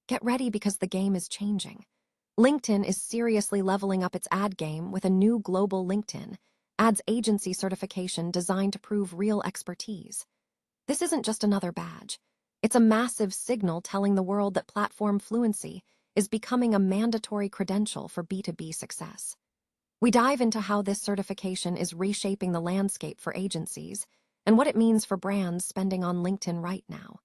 Get ready because the game is changing. LinkedIn is seriously leveling up its ad game with a new global LinkedIn ads agency certification designed to prove real expertise. This isn't just another badge. It's a massive signal telling the world that platform fluency is becoming a mandatory credential for B2B success. We dive into how this certification is reshaping the landscape for agencies and what it means for brands spending on LinkedIn right now.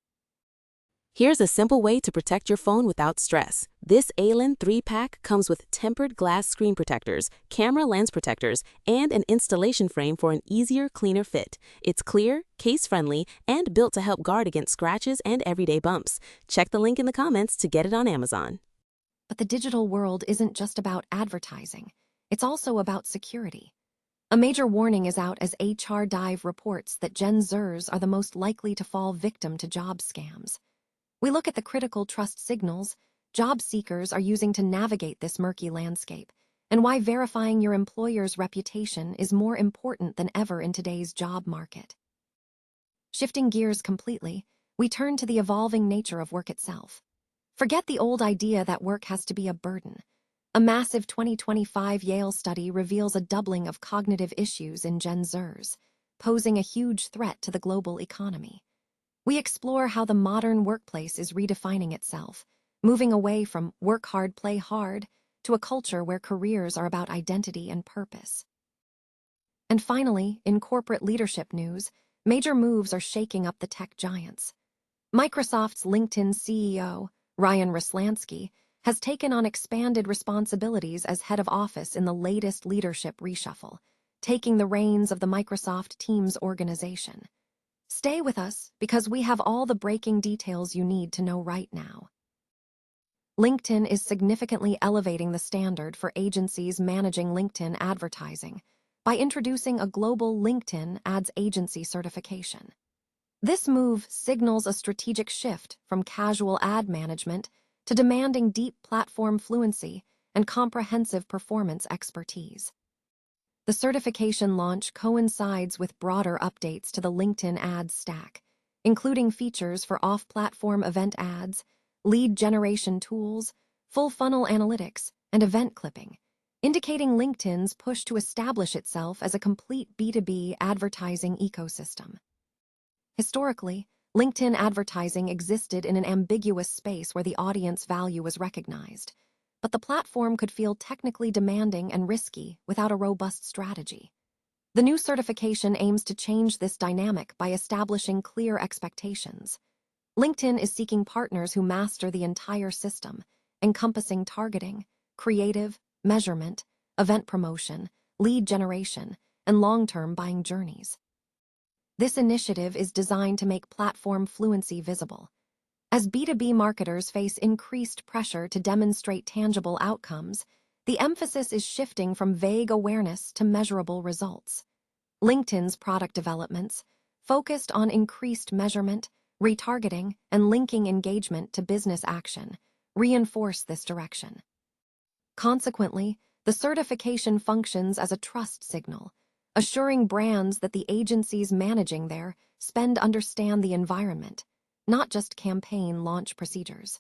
Here's a simple way to protect your phone without stress. This ALEN 3-pack comes with tempered glass screen protectors, camera lens protectors, and an installation frame for an easier, cleaner fit. It's clear, case-friendly, and built to help guard against scratches and everyday bumps. Check the link in the comments to get it on Amazon. But the digital world isn't just about advertising. It's also about security. A major warning is out as HR Dive reports that Gen Zers are the most likely to fall victim to job scams. We look at the critical trust signals job seekers are using to navigate this murky landscape, and why verifying your employer's reputation is more important than ever in today's job market. Shifting gears completely, we turn to the evolving nature of work itself. Forget the old idea that work has to be a burden. A massive 2025 Yale study reveals a doubling of cognitive issues in Gen Zers, posing a huge threat to the global economy. We explore how the modern workplace is redefining itself, moving away from work hard, play hard, to a culture where careers are about identity and purpose. And finally, in corporate leadership news, major moves are shaking up the tech giants. Microsoft's LinkedIn CEO, Ryan Roslansky, has taken on expanded responsibilities as head of office in the latest leadership reshuffle, taking the reins of the Microsoft Teams organization. Stay with us because we have all the breaking details you need to know right now. LinkedIn is significantly elevating the standard for agencies managing LinkedIn advertising by introducing a global LinkedIn ads agency certification. This move signals a strategic shift from casual ad management to demanding deep platform fluency and comprehensive performance expertise. The certification launch coincides with broader updates to the LinkedIn ads stack, including features for off-platform event ads, lead generation tools, full-funnel analytics, and event clipping, indicating LinkedIn's push to establish itself as a complete B2B advertising ecosystem. Historically, LinkedIn advertising existed in an ambiguous space where the audience value was recognized, but the platform could feel technically demanding and risky without a robust strategy. The new certification aims to change this dynamic by establishing clear expectations. LinkedIn is seeking partners who master the entire system, encompassing targeting, creative, measurement, event promotion, lead generation, and long-term buying journeys. This initiative is designed to make platform fluency visible. As B2B marketers face increased pressure to demonstrate tangible outcomes, the emphasis is shifting from vague awareness to measurable results. LinkedIn's product developments, focused on increased measurement, retargeting, and linking engagement to business action, reinforce this direction. Consequently, the certification functions as a trust signal, assuring brands that the agencies managing their spend understand the environment, not just campaign launch procedures.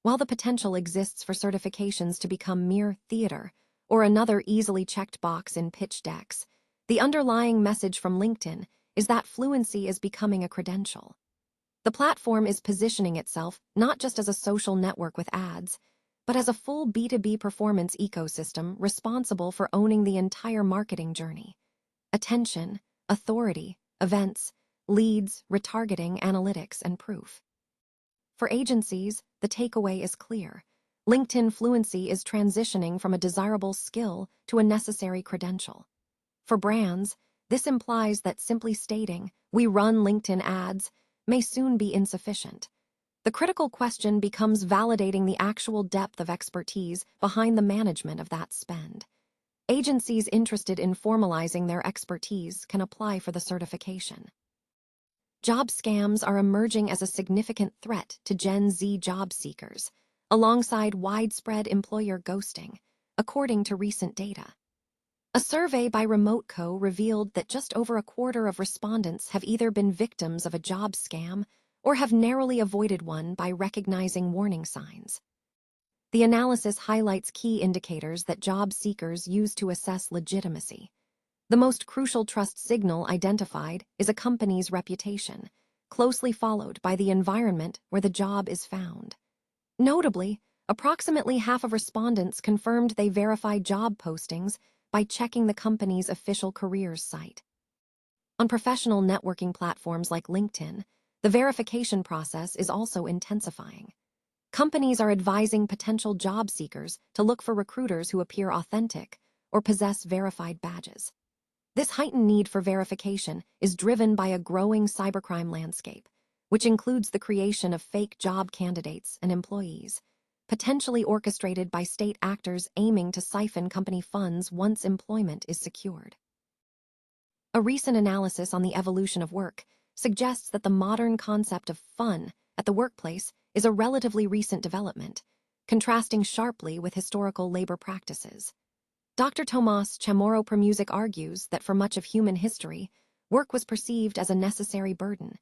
While the potential exists for certifications to become mere theater or another easily checked box in pitch decks, the underlying message from LinkedIn is that fluency is becoming a credential. The platform is positioning itself not just as a social network with ads, but as a full B2B performance ecosystem responsible for owning the entire marketing journey. Attention, authority, events, leads, retargeting, analytics, and proof. For agencies, the takeaway is clear. LinkedIn fluency is transitioning from a desirable skill to a necessary credential. For brands, this implies that simply stating, "We run LinkedIn ads," may soon be insufficient. The critical question becomes validating the actual depth of expertise behind the management of that spend. Agencies interested in formalizing their expertise can apply for the certification. Job scams are emerging as a significant threat to Gen Z job seekers, alongside widespread employer ghosting, according to recent data. A survey by RemoteCo revealed that just over a quarter of respondents have either been victims of a job scam or have narrowly avoided one by recognizing warning signs. The analysis highlights key indicators that job seekers use to assess legitimacy. The most crucial trust signal identified is a company's reputation, closely followed by the environment where the job is found. Notably, approximately half of respondents confirmed they verified job postings by checking the company's official careers site. On professional networking platforms like LinkedIn, the verification process is also intensifying. Companies are advising potential job seekers to look for recruiters who appear authentic or possess verified badges. This heightened need for verification is driven by a growing cybercrime landscape, which includes the creation of fake job candidates and employees, potentially orchestrated by state actors aiming to siphon company funds once employment is secured. A recent analysis on the evolution of work suggests that the modern concept of fun at the workplace is a relatively recent development, contrasting sharply with historical labor practices. Dr. Tomas Chamorro-Premuzic argues that for much of human history, work was perceived as a necessary burden,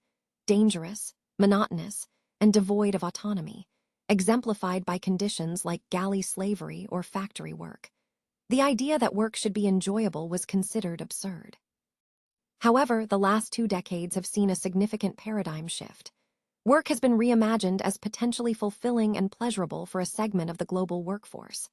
dangerous, monotonous, and devoid of autonomy, exemplified by conditions like galley slavery or factory work. The idea that work should be enjoyable was considered absurd. However, the last 2 decades have seen a significant paradigm shift. Work has been reimagined as potentially fulfilling and pleasurable for a segment of the global workforce.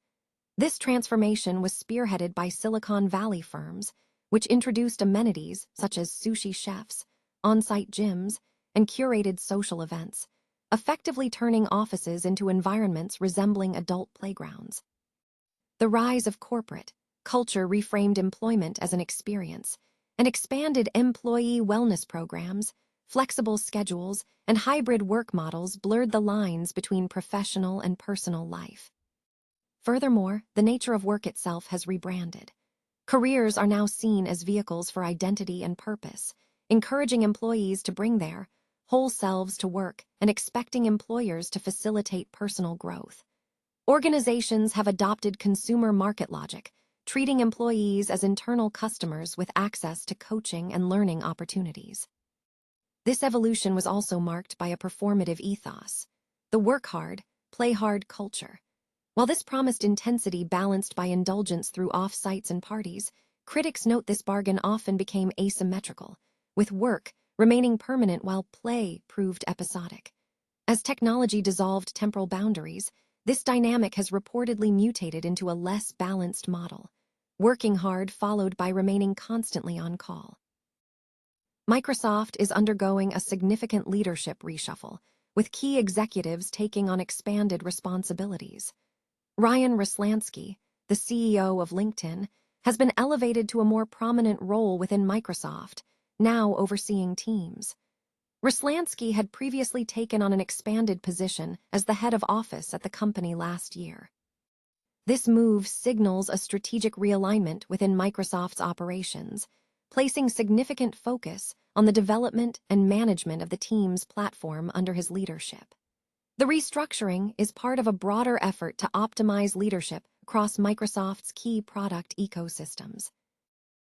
This transformation was spearheaded by Silicon Valley firms, which introduced amenities such as sushi chefs, on-site gyms, and curated social events, effectively turning offices into environments resembling adult playgrounds. The rise of corporate culture reframed employment as an experience, and expanded employee wellness programs, flexible schedules, and hybrid work models blurred the lines between professional and personal life. Furthermore, the nature of work itself has rebranded. Careers are now seen as vehicles for identity and purpose, encouraging employees to bring their whole selves to work and expecting employers to facilitate personal growth. Organizations have adopted consumer market logic, treating employees as internal customers with access to coaching and learning opportunities. This evolution was also marked by a performative ethos, the work hard, play hard culture. While this promised intensity balanced by indulgence through off-sites and parties, critics note this bargain often became asymmetrical, with work remaining permanent while play proved episodic. As technology dissolved temporal boundaries, this dynamic has reportedly mutated into a less balanced model, working hard followed by remaining constantly on call. Microsoft is undergoing a significant leadership reshuffle, with key executives taking on expanded responsibilities. Ryan Roslansky, the CEO of LinkedIn, has been elevated to a more prominent role within Microsoft, now overseeing teams. Roslansky had previously taken on an expanded position as the head of office at the company last year. This move signals a strategic realignment within Microsoft's operations, placing significant focus on the development and management of the team's platform under his leadership. The restructuring is part of a broader effort to optimize leadership across Microsoft's key product ecosystems.